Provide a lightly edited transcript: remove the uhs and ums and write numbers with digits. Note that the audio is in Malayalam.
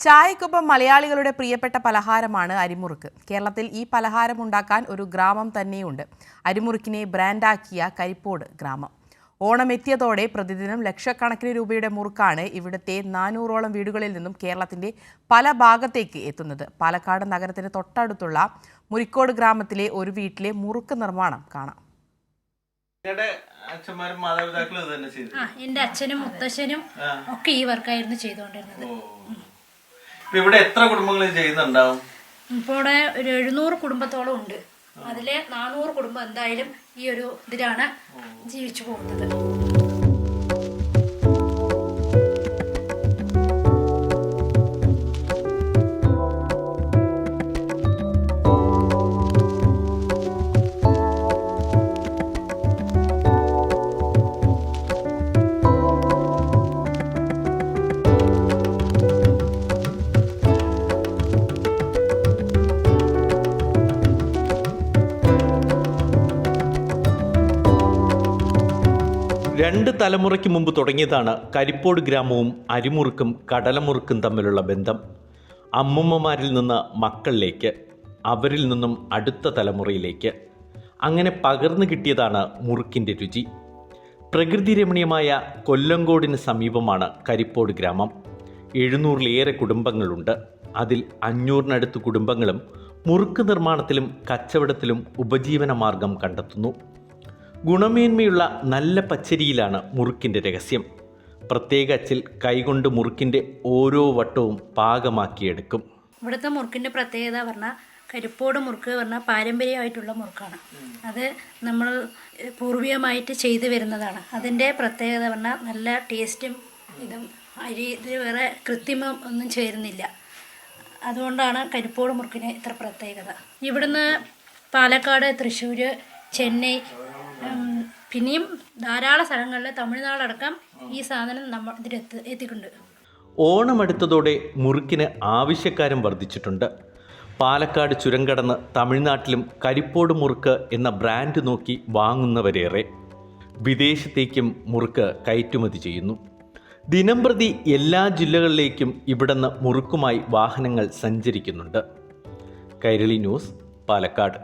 ചായക്കൊപ്പം മലയാളികളുടെ പ്രിയപ്പെട്ട പലഹാരമാണ് അരിമുറുക്ക്. കേരളത്തിൽ ഈ പലഹാരം ഉണ്ടാക്കാൻ ഒരു ഗ്രാമം തന്നെയുണ്ട്. അരിമുറുക്കിനെ ബ്രാൻഡാക്കിയ കരിപ്പോട് ഗ്രാമം. ഓണം എത്തിയതോടെ പ്രതിദിനം ലക്ഷക്കണക്കിന് രൂപയുടെ മുറുക്കാണ് ഇവിടുത്തെ 400ഓളം വീടുകളിൽ നിന്നും കേരളത്തിന്റെ പല ഭാഗത്തേക്ക് എത്തുന്നത്. പാലക്കാട് നഗരത്തിന് തൊട്ടടുത്തുള്ള മുരിക്കോട് ഗ്രാമത്തിലെ ഒരു വീട്ടിലെ മുറുക്ക് നിർമ്മാണം കാണാം. എന്റെ അച്ഛനും മുത്തശ്ശനും ഒക്കെ ഈ വർക്കായിരുന്നു ചെയ്തുകൊണ്ടിരുന്നത്. ഇവിടെ എത്ര കുടുംബങ്ങൾ ചെയ്യുന്നുണ്ടാവും? ഇപ്പോൾ ഇവിടെ ഒരു 700 കുടുംബത്തോളം ഉണ്ട്. അതിലെ 400 കുടുംബം എന്തായാലും ഈ ഒരു ഇതിലാണ് ജീവിച്ചു പോകുന്നത്. രണ്ട് തലമുറയ്ക്ക് മുമ്പ് തുടങ്ങിയതാണ് കരിപ്പോട് ഗ്രാമവും അരിമുറുക്കും കടലമുറുക്കും തമ്മിലുള്ള ബന്ധം. അമ്മൂമ്മമാരിൽ നിന്ന് മക്കളിലേക്ക്, അവരിൽ നിന്നും അടുത്ത തലമുറയിലേക്ക് അങ്ങനെ പകർന്നു കിട്ടിയതാണ് മുറുക്കിൻ്റെ രുചി. പ്രകൃതി രമണീയമായ കൊല്ലങ്കോടിന് സമീപമാണ് കരിപ്പോട് ഗ്രാമം. 700-ലേറെ കുടുംബങ്ങളുണ്ട്. അതിൽ 500-നടുത്ത് കുടുംബങ്ങളും മുറുക്ക് നിർമ്മാണത്തിലും കച്ചവടത്തിലും ഉപജീവന മാർഗം കണ്ടെത്തുന്നു. ഗുണമേന്മയുള്ള നല്ല പച്ചരിയിലാണ് മുറുക്കിൻ്റെ രഹസ്യം. പ്രത്യേക അച്ചിൽ കൈകൊണ്ട് മുറുക്കിൻ്റെ ഓരോ വട്ടവും പാകമാക്കിയെടുക്കും. ഇവിടുത്തെ മുറുക്കിൻ്റെ പ്രത്യേകത പറഞ്ഞാൽ കരിപ്പോട് മുറുക്ക് പറഞ്ഞാൽ പാരമ്പര്യമായിട്ടുള്ള മുറുക്കാണ്. അത് നമ്മൾ പൂർവികമായിട്ട് ചെയ്തു വരുന്നതാണ്. അതിൻ്റെ പ്രത്യേകത പറഞ്ഞാൽ നല്ല ടേസ്റ്റും ഇതും അരി ഇത് വേറെ കൃത്രിമം ഒന്നും ചേരുന്നില്ല. അതുകൊണ്ടാണ് കരിപ്പോട് മുറുക്കിന് ഇത്ര പ്രത്യേകത. ഇവിടുന്ന് പാലക്കാട്, തൃശ്ശൂർ, ചെന്നൈ, പിന്നെയും ധാരാളം സ്ഥലങ്ങളിൽ തമിഴ്നാടടക്കം ഈ സാധനം എത്തിയിട്ടുണ്ട്. ഓണം അടുത്തതോടെ മുറുക്കിന് ആവശ്യക്കാരും വർദ്ധിച്ചിട്ടുണ്ട്. പാലക്കാട് ചുരം കടന്ന് തമിഴ്നാട്ടിലും കരിപ്പോട് മുറുക്ക് എന്ന ബ്രാൻഡ് നോക്കി വാങ്ങുന്നവരേറെ. വിദേശത്തേക്കും മുറുക്ക് കയറ്റുമതി ചെയ്യുന്നു. ദിനംപ്രതി എല്ലാ ജില്ലകളിലേക്കും ഇവിടുന്ന് മുറുക്കുമായി വാഹനങ്ങൾ സഞ്ചരിക്കുന്നുണ്ട്. കൈരളി ന്യൂസ്, പാലക്കാട്.